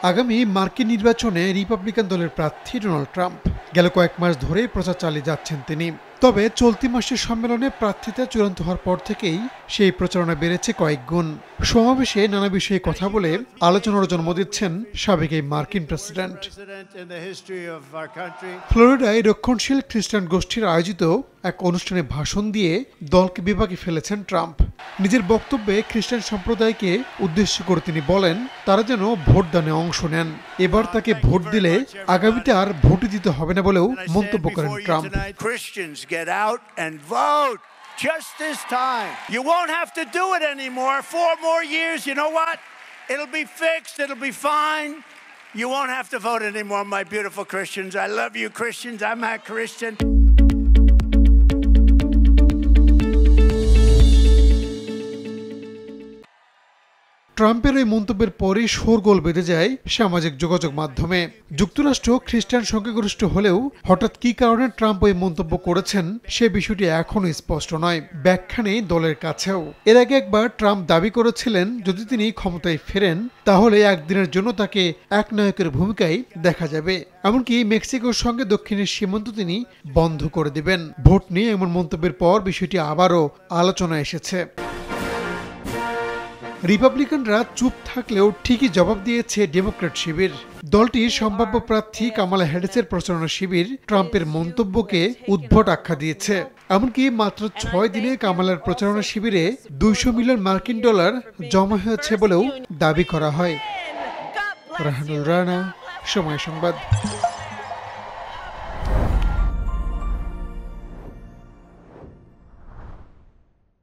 আগামী মার্কিন নির্বাচনে রিপাবলিকান দলের প্রার্থী ডোনাল্ড ট্রাম্প গেল কয়েক মাস ধরে প্রচার চালিয়ে যাচ্ছেন তিনি। তবে চলতি মাসের সম্মেলনে প্রার্থিতা চূড়ান্ত হওয়ার পর থেকেই সেই প্রচারণা বেড়েছে কয়েক গুণ। সমাবেশে নানা বিষয়ে কথা বলে আলোচনার জন্ম দিচ্ছেন সাবেক এই মার্কিন প্রেসিডেন্ট। ফ্লোরিডায় রক্ষণশীল খ্রিস্টান গোষ্ঠীর আয়োজিত এক অনুষ্ঠানে ভাষণ দিয়ে দলকে বিভাগে ফেলেছেন ট্রাম্প। নিজের বক্তব্যে খ্রিস্টান সম্প্রদায়কে উদ্দেশ্য করে তিনি বলেন তারা যেন ভোটদানে অংশ নেন। এবার তাকে ভোট দিলে আগামীতে আর ভোটই দিতে হবে না বলেও মন্তব্য করেন Trump. Get out and vote just this time. You won't have to do it anymore. 4 more years, you know what? It'll be fixed, it'll be fine. You won't have to vote anymore, my beautiful Christians. I love you, Christians. I'm a Christian. ট্রাম্পের এই মন্তব্যের পরই শোরগোল বেঁধে যায় সামাজিক যোগাযোগ মাধ্যমে। যুক্তরাষ্ট্র খ্রিস্টান সংখ্যাগরিষ্ঠ হলেও হঠাৎ কী কারণে ট্রাম্প এই মন্তব্য করেছেন সে বিষয়টি এখনও স্পষ্ট নয়, ব্যাখ্যা নেই দলের কাছেও। এর আগে একবার ট্রাম্প দাবি করেছিলেন যদি তিনি ক্ষমতায় ফেরেন তাহলে একদিনের জন্য তাকে একনায়কের ভূমিকায় দেখা যাবে, এমনকি মেক্সিকোর সঙ্গে দক্ষিণের সীমান্ত তিনি বন্ধ করে দেবেন। ভোট নিয়ে এমন মন্তব্যের পর বিষয়টি আবারও আলোচনায় এসেছে। রিপাবলিকানরা চুপ থাকলেও ঠিকই জবাব দিয়েছে ডেমোক্র্যাট শিবির। দলটির সম্ভাব্য প্রার্থী কামালা হ্যারিসের প্রচারণা শিবির ট্রাম্পের মন্তব্যকে উদ্ভট আখ্যা দিয়েছে। এমনকি মাত্র 6 দিনে কামালার প্রচারণা শিবিরে $200 মিলিয়ন মার্কিন জমা হয়েছে বলেও দাবি করা হয়। রাহানুল রানা, সময় সংবাদ।